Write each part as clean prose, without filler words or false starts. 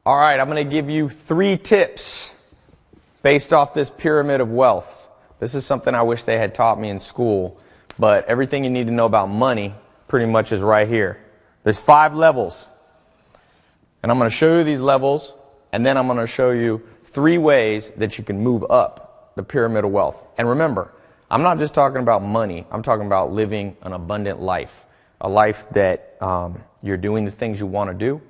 All right, I'm going to give you 3 tips based off this pyramid of wealth. This is something I wish they had taught me in school, but everything you need to know about money pretty much is right here. There's 5 levels, and I'm going to show you these levels, and then I'm going to show you 3 ways that you can move up the pyramid of wealth. And remember, I'm not just talking about money. I'm talking about living an abundant life, a life that you're doing the things you want to do.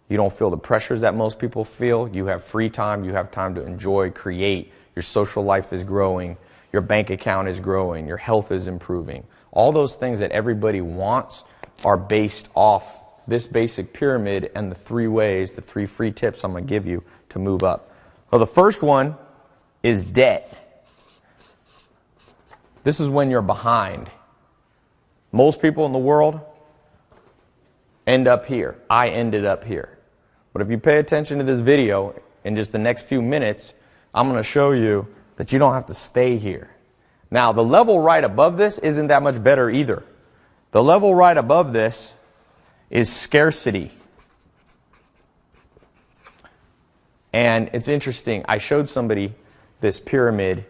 You don't feel the pressures that most people feel. You have free time. You have time to enjoy, create. Your social life is growing. Your bank account is growing. Your health is improving. All those things that everybody wants are based off this basic pyramid and the 3 ways, the 3 free tips I'm going to give you to move up. Well, the first one is debt. This is when you're behind. Most people in the world end up here. I ended up here. But if you pay attention to this video, in just the next few minutes, I'm going to show you that you don't have to stay here. Now, the level right above this isn't that much better either. The level right above this is scarcity. And it's interesting. I showed somebody this pyramid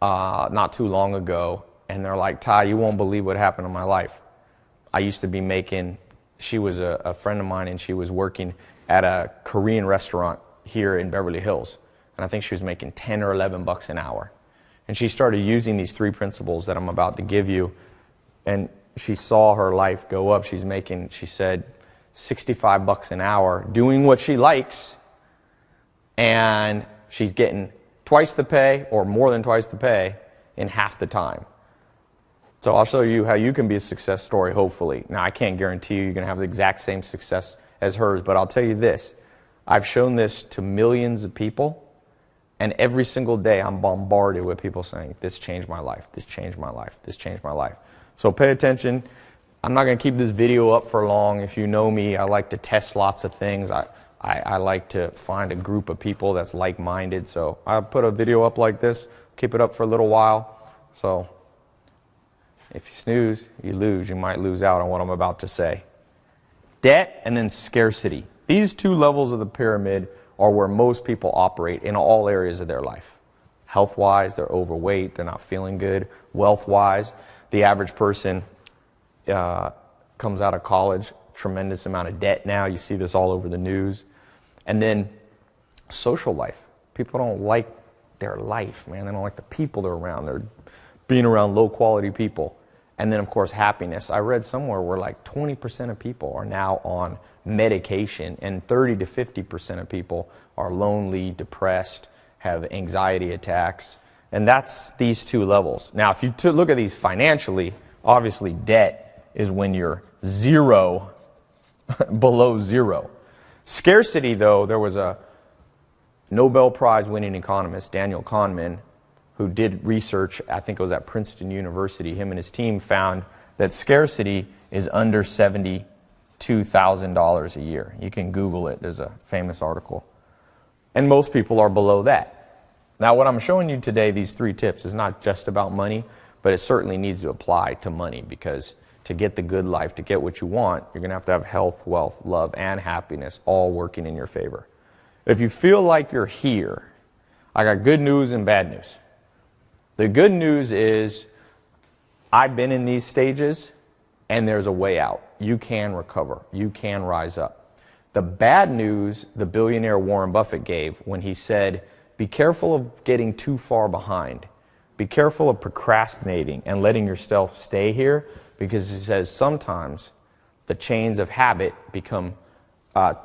not too long ago, and they're like, "Tai, you won't believe what happened in my life." I used to be making, she was a friend of mine, and she was working at a Korean restaurant here in Beverly Hills. And I think she was making 10 or 11 bucks an hour. And she started using these 3 principles that I'm about to give you. And she saw her life go up. She's making, she said, 65 bucks an hour doing what she likes. And she's getting twice the pay or more than twice the pay in half the time. So I'll show you how you can be a success story, hopefully. Now, I can't guarantee you're going to have the exact same success as hers, but I'll tell you this. I've shown this to millions of people, and every single day I'm bombarded with people saying, "This changed my life, this changed my life, this changed my life." So pay attention. I'm not going to keep this video up for long. If you know me, I like to test lots of things. I like to find a group of people that's like-minded. So I'll put a video up like this, keep it up for a little while. So if you snooze, you lose. You might lose out on what I'm about to say. Debt and then scarcity. These 2 levels of the pyramid are where most people operate in all areas of their life. Health-wise, they're overweight, they're not feeling good. Wealth-wise, the average person comes out of college, tremendous amount of debt now. You see this all over the news. And then social life. People don't like their life, man. They don't like the people they're around. They're being around low-quality people. And then, of course, happiness. I read somewhere where like 20% of people are now on medication, and 30 to 50% of people are lonely, depressed, have anxiety attacks. And that's these 2 levels. Now, if you look at these financially, obviously debt is when you're zero, below zero. Scarcity, though, there was a Nobel Prize winning economist, Daniel Kahneman, who did research, I think it was at Princeton University. Him and his team found that scarcity is under $72,000 a year. You can Google it. There's a famous article. And most people are below that. Now, what I'm showing you today, these 3 tips, is not just about money, but it certainly needs to apply to money, because to get the good life, to get what you want, you're going to have health, wealth, love, and happiness all working in your favor. If you feel like you're here, I got good news and bad news. The good news is I've been in these stages, and there's a way out. You can recover. You can rise up. The bad news the billionaire Warren Buffett gave when he said, be careful of getting too far behind. Be careful of procrastinating and letting yourself stay here, because he says sometimes the chains of habit become,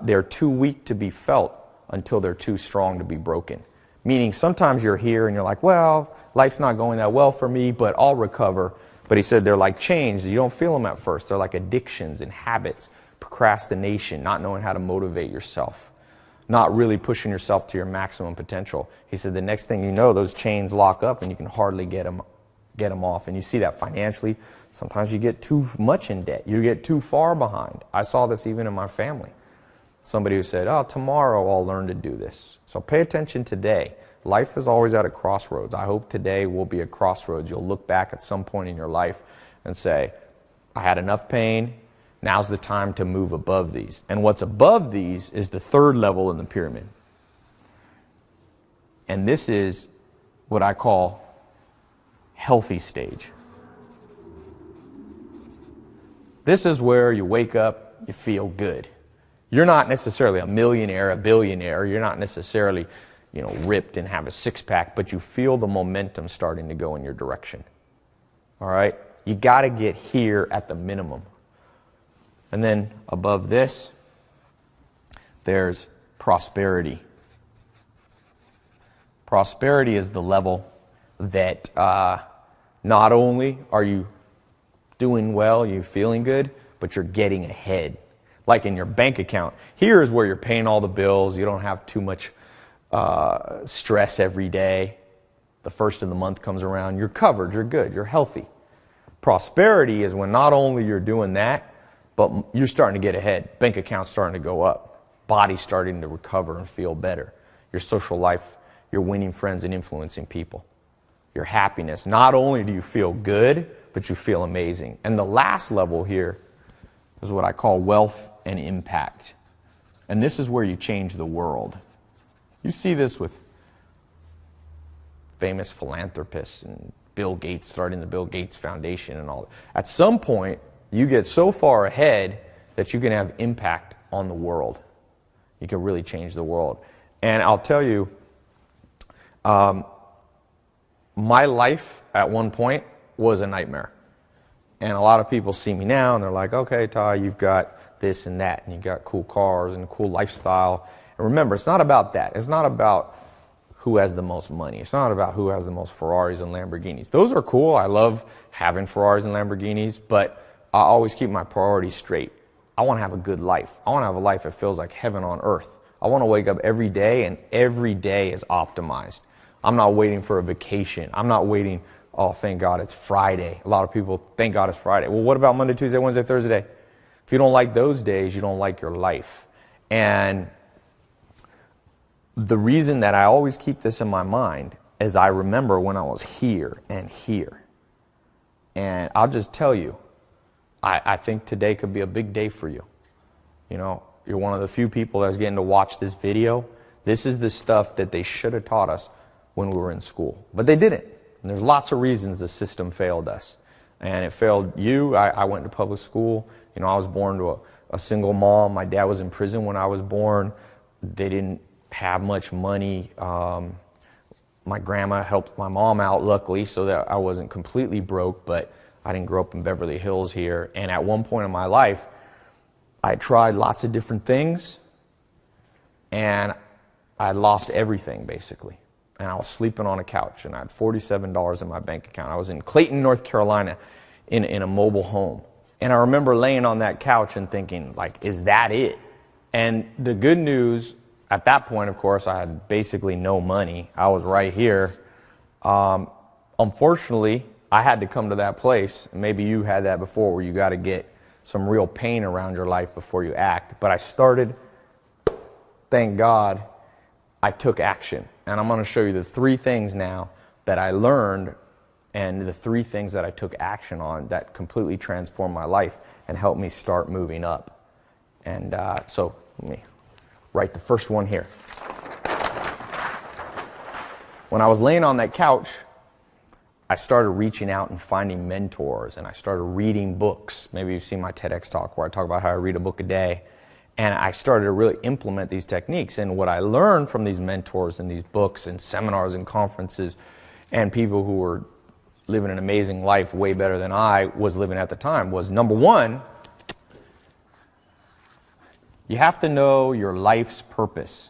they're too weak to be felt until they're too strong to be broken. Meaning sometimes you're here and you're like, well, life's not going that well for me, but I'll recover. But he said they're like chains. You don't feel them at first. They're like addictions and habits, procrastination, not knowing how to motivate yourself, not really pushing yourself to your maximum potential. He said the next thing you know, those chains lock up and you can hardly get them off. And you see that financially. Sometimes you get too much in debt. You get too far behind. I saw this even in my family. Somebody who said, "Oh, tomorrow I'll learn to do this." So pay attention today. Life is always at a crossroads. I hope today will be a crossroads. You'll look back at some point in your life and say, I had enough pain. Now's the time to move above these. And what's above these is the third level in the pyramid. And this is what I call healthy stage. This is where you wake up, you feel good. You're not necessarily a millionaire, a billionaire. You're not necessarily, ripped and have a six-pack, but you feel the momentum starting to go in your direction. All right? You got to get here at the minimum. And then above this, there's prosperity. Prosperity is the level that not only are you doing well, you're feeling good, but you're getting ahead. Like in your bank account. Here is where you're paying all the bills. You don't have too much stress every day. The first of the month comes around. You're covered. You're good. You're healthy. Prosperity is when not only you're doing that, but you're starting to get ahead. Bank account's starting to go up. Body's starting to recover and feel better. Your social life, you're winning friends and influencing people. Your happiness. Not only do you feel good, but you feel amazing. And the last level here is what I call wealth and impact. And this is where you change the world. You see this with famous philanthropists and Bill Gates starting the Bill Gates Foundation and all that. At some point, you get so far ahead that you can have impact on the world. You can really change the world. And I'll tell you, my life at one point was a nightmare. And a lot of people see me now and they're like, okay, Tai, you've got this and that, and you've got cool cars and a cool lifestyle. And remember, it's not about that. It's not about who has the most money. It's not about who has the most Ferraris and Lamborghinis. Those are cool. I love having Ferraris and Lamborghinis, but I always keep my priorities straight. I want to have a good life. I want to have a life that feels like heaven on earth. I want to wake up every day and every day is optimized. I'm not waiting for a vacation. I'm not waiting, oh, thank God it's Friday. A lot of people, thank God it's Friday. Well, what about Monday, Tuesday, Wednesday, Thursday? If you don't like those days, you don't like your life. And the reason that I always keep this in my mind is I remember when I was here and here. And I'll just tell you, I think today could be a big day for you. You're one of the few people that's getting to watch this video. This is the stuff that they should have taught us when we were in school. But they didn't. And there's lots of reasons the system failed us. And it failed you. I went to public school. I was born to a single mom. My dad was in prison when I was born. They didn't have much money. My grandma helped my mom out, luckily, so that I wasn't completely broke, but I didn't grow up in Beverly Hills here. And at one point in my life, I tried lots of different things, and I lost everything, basically. And I was sleeping on a couch, and I had $47 in my bank account. I was in Clayton, North Carolina, in a mobile home. And I remember laying on that couch and thinking, is that it? And the good news, at that point, of course, I had basically no money. I was right here. Unfortunately, I had to come to that place. Maybe you had that before, where you got to get some real pain around your life before you act. But I started, thank God, I took action. And I'm going to show you the 3 things now that I learned and the 3 things that I took action on that completely transformed my life and helped me start moving up. And so let me write the first one here. When I was laying on that couch, I started reaching out and finding mentors, and I started reading books. Maybe you've seen my TEDx talk where I talk about how I read a book a day. And I started to really implement these techniques. And what I learned from these mentors and these books and seminars and conferences and people who were living an amazing life way better than I was living at the time was, number one, you have to know your life's purpose.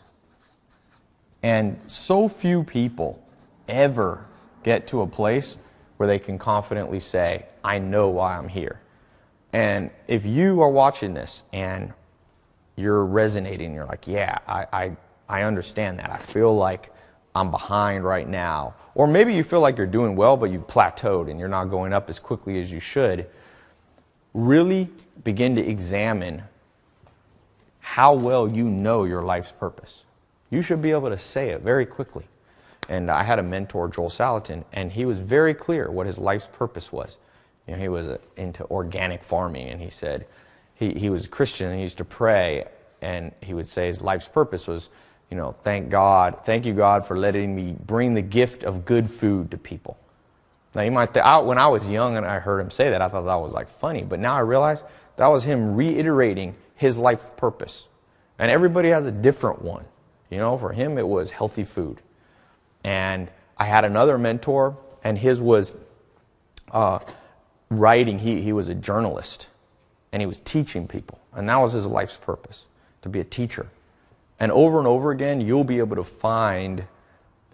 And so few people ever get to a place where they can confidently say, I know why I'm here. And if you are watching this and you're resonating, you're like, yeah, I understand that. I feel like I'm behind right now. Or maybe you feel like you're doing well, but you've plateaued and you're not going up as quickly as you should. Really begin to examine how well you know your life's purpose. You should be able to say it very quickly. And I had a mentor, Joel Salatin, and he was very clear what his life's purpose was. He was into organic farming, and he said, he was a Christian and he used to pray, and he would say his life's purpose was, thank you God for letting me bring the gift of good food to people. Now you might think, when I was young and I heard him say that, I thought that was like funny, but now I realize that was him reiterating his life purpose. And everybody has a different one. For him it was healthy food. And I had another mentor, and his was writing. He was a journalist, and he was teaching people. And that was his life's purpose, to be a teacher. And over again, you'll be able to find,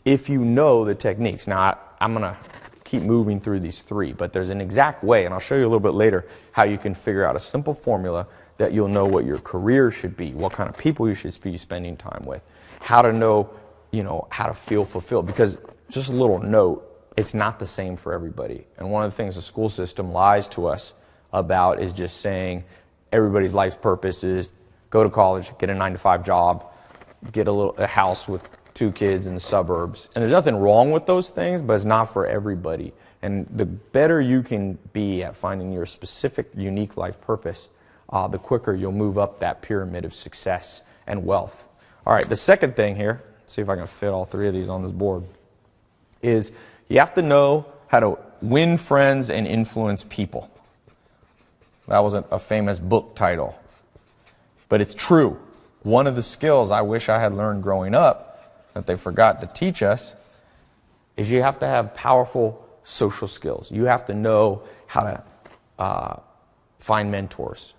if you know the techniques. Now, I'm going to keep moving through these three, but there's an exact way, and I'll show you a little bit later, how you can figure out a simple formula that you'll know what your career should be, what kind of people you should be spending time with, how to know, how to feel fulfilled. Because, just a little note, it's not the same for everybody. And one of the things the school system lies to us about is just saying everybody's life's purpose is go to college, get a 9-to-5 job, get a house with 2 kids in the suburbs. And there's nothing wrong with those things, but it's not for everybody. And the better you can be at finding your specific, unique life purpose, the quicker you'll move up that pyramid of success and wealth. All right, the second thing here, let's see if I can fit all 3 of these on this board, is you have to know how to win friends and influence people. That was a famous book title. But it's true. One of the skills I wish I had learned growing up that they forgot to teach us is you have to have powerful social skills. You have to know how to find mentors.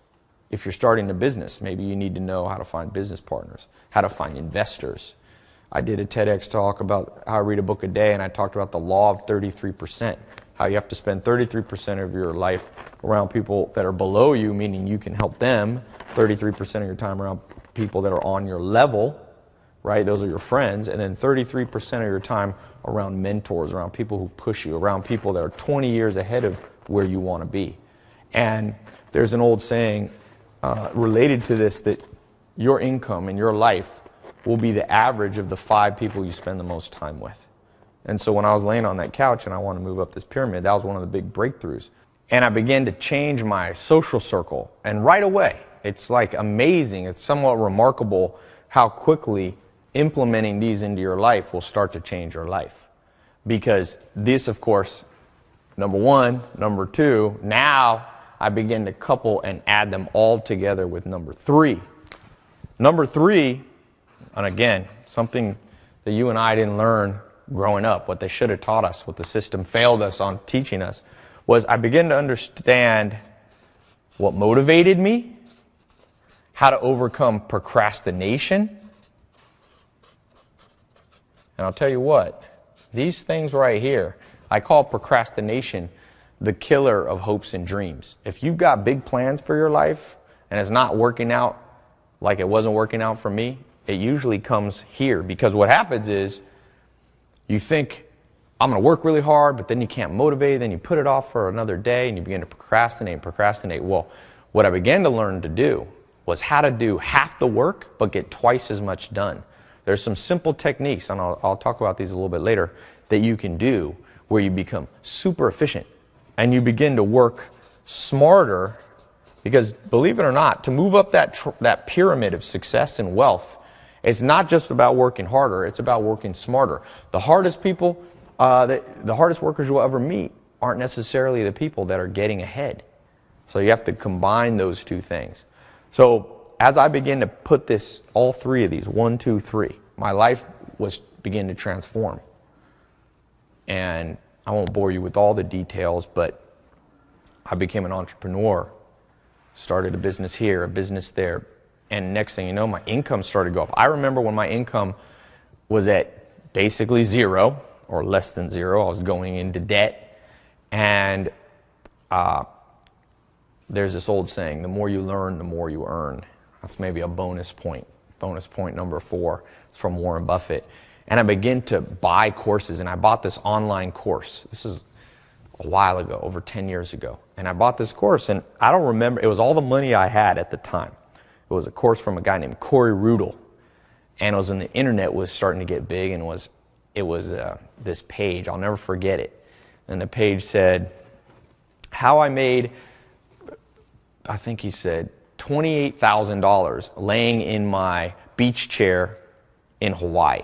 If you're starting a business, maybe you need to know how to find business partners, how to find investors. I did a TEDx talk about how I read a book a day, and I talked about the law of 33%, how you have to spend 33% of your life around people that are below you, meaning you can help them, 33% of your time around people that are on your level, right? Those are your friends. And then 33% of your time around mentors, around people who push you, around people that are 20 years ahead of where you want to be. And there's an old saying related to this, that your income in your life will be the average of the 5 people you spend the most time with. And so when I was laying on that couch and I wanted to move up this pyramid, that was one of the big breakthroughs. And I began to change my social circle. And right away, it's like amazing, it's somewhat remarkable how quickly implementing these into your life will start to change your life. Because this, of course, number 1, number 2, now I begin to couple and add them all together with number 3. Number 3, and again, something that you and I didn't learn growing up, what they should have taught us, what the system failed us on teaching us, was I began to understand what motivated me, how to overcome procrastination. And I'll tell you what, these things right here, I call procrastination the killer of hopes and dreams. If you've got big plans for your life and it's not working out like it wasn't working out for me, it usually comes here. Because what happens is you think, I'm going to work really hard, but then you can't motivate, then you put it off for another day and you begin to procrastinate. Well, what I began to learn to do was how to do half the work but get twice as much done. There's some simple techniques, and I'll talk about these a little bit later, that you can do where you become super efficient and you begin to work smarter. Because believe it or not, to move up that pyramid of success and wealth, it's not just about working harder, it's about working smarter. The hardest people, the hardest workers you'll ever meet aren't necessarily the people that are getting ahead. So you have to combine those 2 things. So as I begin to put all 3 of these, 1, 2, 3, my life began to transform. And I won't bore you with all the details, but I became an entrepreneur, started a business here, a business there. And next thing you know, my income started to go up. I remember when my income was at basically 0 or less than 0. I was going into debt. And there's this old saying, the more you learn, the more you earn. That's maybe a bonus point. Bonus point number 4. It's from Warren Buffett. And I began to buy courses, and I bought this online course. This is a while ago, over 10 years ago. And I bought this course, and I don't remember, it was all the money I had at the time. It was a course from a guy named Corey Rudel. And it was when the internet was starting to get big, and it was this page, I'll never forget it. And the page said, how I made, I think he said, $28,000 laying in my beach chair in Hawaii.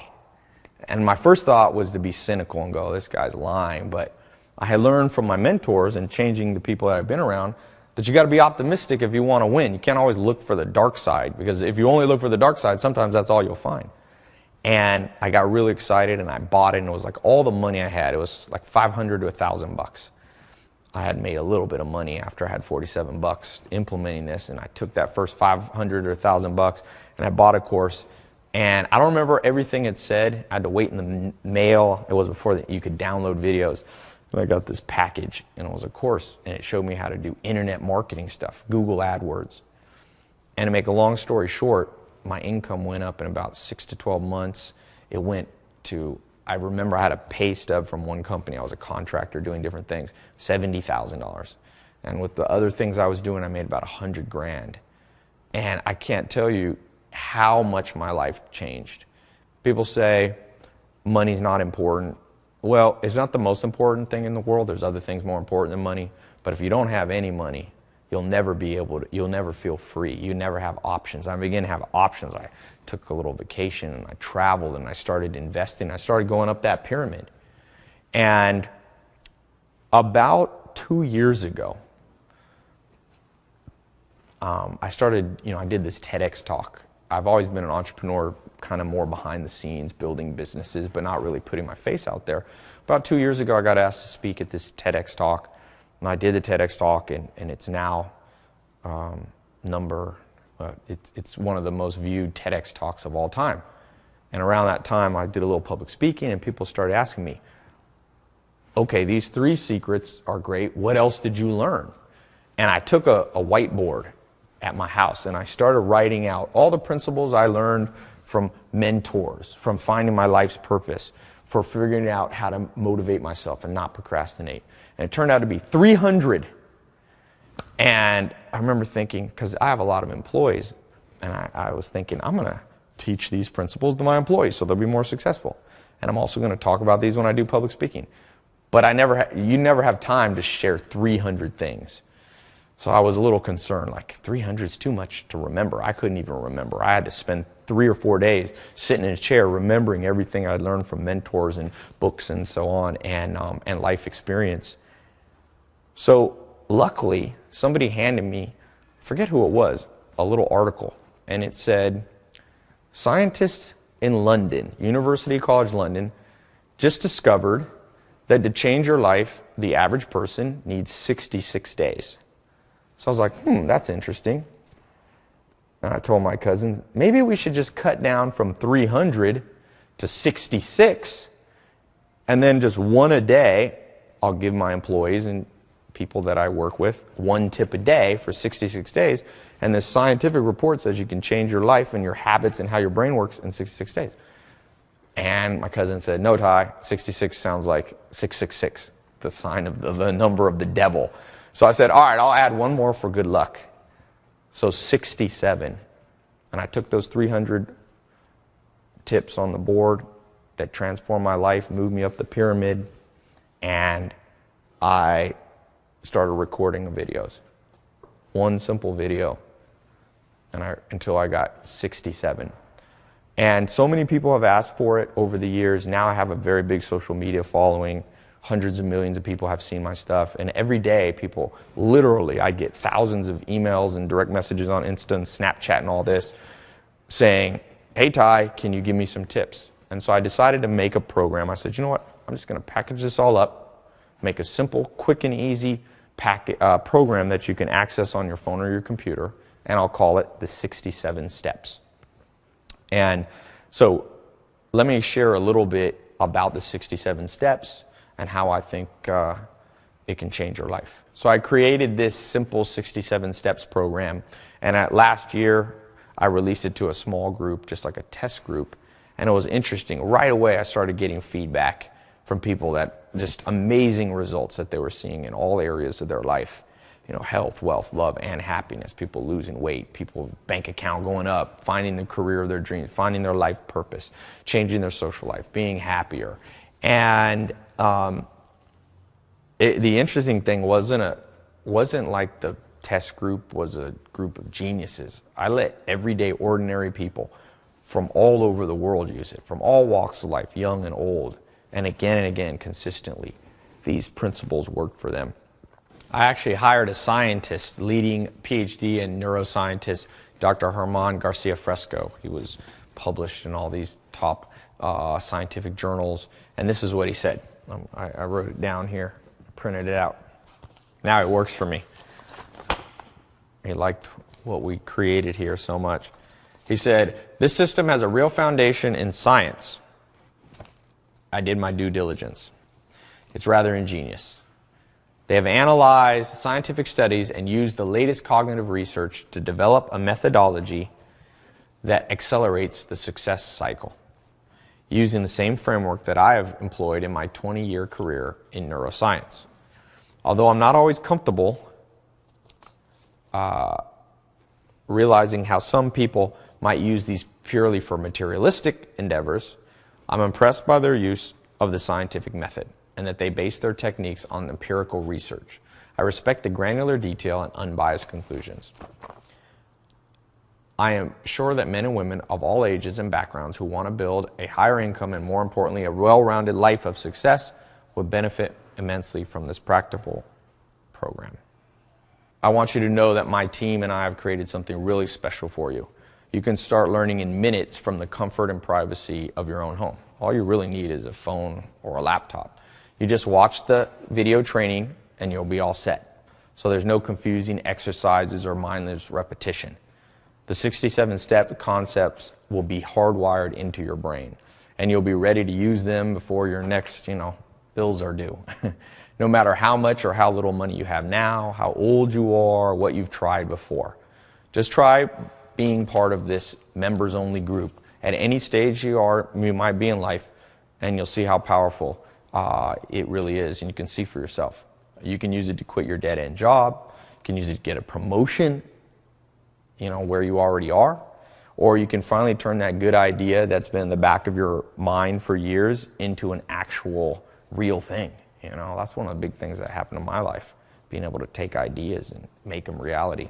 And my first thought was to be cynical and go, this guy's lying. But I had learned from my mentors and changing the people that I've been around that you got to be optimistic if you want to win. You can't always look for the dark side, because if you only look for the dark side, sometimes that's all you'll find. And I got really excited and I bought it, and it was like all the money I had. It was like $500 to $1,000. I had made a little bit of money after I had $47 implementing this, and I took that first $500 or $1,000 and I bought a course. And I don't remember everything it said. I had to wait in the mail. It was before you could download videos. And I got this package, and it was a course, and it showed me how to do internet marketing stuff, Google AdWords. And to make a long story short, my income went up in about 6 to 12 months. It went to, I remember I had a pay stub from one company. I was a contractor doing different things, $70,000. And with the other things I was doing, I made about $100,000. And I can't tell you how much my life changed. People say money's not important. Well, it's not the most important thing in the world. There's other things more important than money. But if you don't have any money, you'll never feel free. You never have options. I began to have options. I took a little vacation and I traveled and I started investing. I started going up that pyramid. And about 2 years ago, I did this TEDx talk. I've always been an entrepreneur, kind of more behind the scenes, building businesses, but not really putting my face out there. About 2 years ago, I got asked to speak at this TEDx talk. And I did the TEDx talk, and it's now it's one of the most viewed TEDx talks of all time. And around that time, I did a little public speaking, and people started asking me, okay, these 3 secrets are great. What else did you learn? And I took a whiteboard at my house, and I started writing out all the principles I learned from mentors, from finding my life's purpose, for figuring out how to motivate myself and not procrastinate. And it turned out to be 300. And I remember thinking, because I have a lot of employees, and I was thinking, I'm going to teach these principles to my employees so they'll be more successful. And I'm also going to talk about these when I do public speaking. But you never have time to share 300 things. So I was a little concerned, like 300 is too much to remember. I couldn't even remember. I had to spend 3 or 4 days sitting in a chair remembering everything I'd learned from mentors and books and so on, and life experience. So luckily, somebody handed me, I forget who it was, a little article. And it said, scientists in London, University College London, just discovered that to change your life, the average person needs 66 days. So I was like, that's interesting. And I told my cousin, maybe we should just cut down from 300 to 66, and then just 1 a day. I'll give my employees and people that I work with 1 tip a day for 66 days. And this scientific report says you can change your life and your habits and how your brain works in 66 days. And my cousin said, no, Ty, 66 sounds like 666, the sign of the number of the devil. So I said, all right, I'll add 1 more for good luck. So 67. And I took those 300 tips on the board that transformed my life, moved me up the pyramid, and I started recording videos. 1 simple video, until I got 67. And so many people have asked for it over the years. Now I have a very big social media following. Hundreds of millions of people have seen my stuff. And every day, people, literally, I get thousands of emails and direct messages on Insta and Snapchat and all this saying, hey, Ty, can you give me some tips? And so I decided to make a program. I said, you know what? I'm just going to package this all up, make a simple, quick, and easy program that you can access on your phone or your computer, and I'll call it the 67 Steps. And so let me share a little bit about the 67 Steps and how I think it can change your life. So I created this simple 67 Steps program, and last year I released it to a small group, just like a test group, and it was interesting. Right away I started getting feedback from people that just amazing results that they were seeing in all areas of their life. You know, health, wealth, love, and happiness. People losing weight, people bank account going up, finding the career of their dreams, finding their life purpose, changing their social life, being happier. And the interesting thing wasn't like the test group was a group of geniuses. I let everyday, ordinary people from all over the world use it, from all walks of life, young and old, and again, consistently. These principles worked for them. I actually hired a scientist, leading PhD and neuroscientist, Dr. Germán Garcia Fresco. He was published in all these top scientific journals, and this is what he said. I wrote it down here, printed it out. Now it works for me. He liked what we created here so much. He said, "This system has a real foundation in science. I did my due diligence. It's rather ingenious. They have analyzed scientific studies and used the latest cognitive research to develop a methodology that accelerates the success cycle, using the same framework that I have employed in my 20-year career in neuroscience. Although I'm not always comfortable realizing how some people might use these purely for materialistic endeavors, I'm impressed by their use of the scientific method and that they base their techniques on empirical research. I respect the granular detail and unbiased conclusions. I am sure that men and women of all ages and backgrounds who want to build a higher income and, more importantly, a well-rounded life of success would benefit immensely from this practical program. I want you to know that my team and I have created something really special for you. You can start learning in minutes from the comfort and privacy of your own home. All you really need is a phone or a laptop. You just watch the video training and you'll be all set. So there's no confusing exercises or mindless repetition. The 67-step concepts will be hardwired into your brain, and you'll be ready to use them before your next, bills are due. No matter how much or how little money you have now, how old you are, what you've tried before. Just try being part of this members-only group at any stage you might be in life, and you'll see how powerful it really is, and you can see for yourself. You can use it to quit your dead-end job. You can use it to get a promotion, where you already are. Or you can finally turn that good idea that's been in the back of your mind for years into an actual real thing. That's one of the big things that happened in my life, being able to take ideas and make them reality.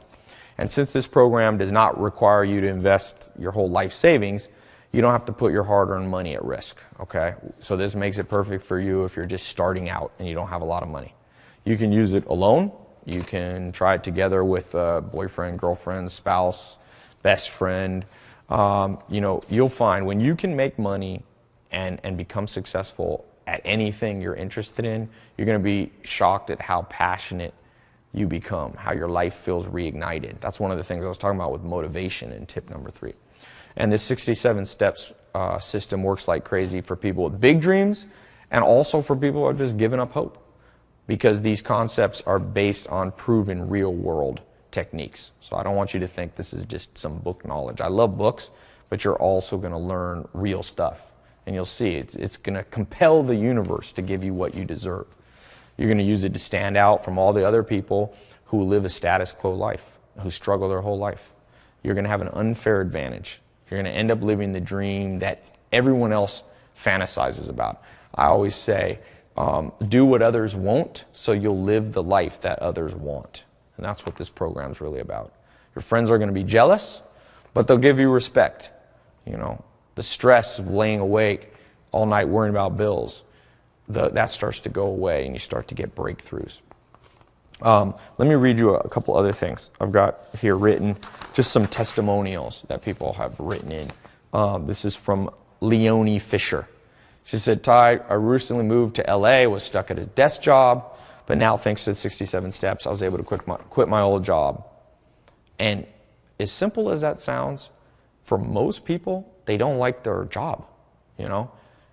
And since this program does not require you to invest your whole life savings, you don't have to put your hard-earned money at risk, okay? So this makes it perfect for you if you're just starting out and you don't have a lot of money. You can use it alone. You can try it together with a boyfriend, girlfriend, spouse, best friend. You'll find when you can make money and become successful at anything you're interested in, you're going to be shocked at how passionate you become, how your life feels reignited. That's one of the things I was talking about with motivation in tip number 3. And this 67 steps system works like crazy for people with big dreams and also for people who have just given up hope, because these concepts are based on proven real-world techniques. So I don't want you to think this is just some book knowledge. I love books, but you're also going to learn real stuff. And you'll see it's going to compel the universe to give you what you deserve. You're going to use it to stand out from all the other people who live a status quo life, who struggle their whole life. You're going to have an unfair advantage. You're going to end up living the dream that everyone else fantasizes about. I always say, do what others won't, so you'll live the life that others want. And that's what this program's really about. Your friends are going to be jealous, but they'll give you respect. The stress of laying awake all night worrying about bills, that starts to go away and you start to get breakthroughs. Let me read you a couple other things. I've got here written just some testimonials that people have written in. This is from Leonie Fisher. She said, "Tai, I recently moved to LA, was stuck at a desk job, but now thanks to the 67 steps, I was able to quit my old job." And as simple as that sounds, for most people, they don't like their job,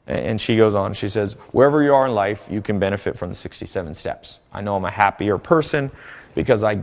And she goes on, she says, "Wherever you are in life, you can benefit from the 67 steps. I know I'm a happier person because I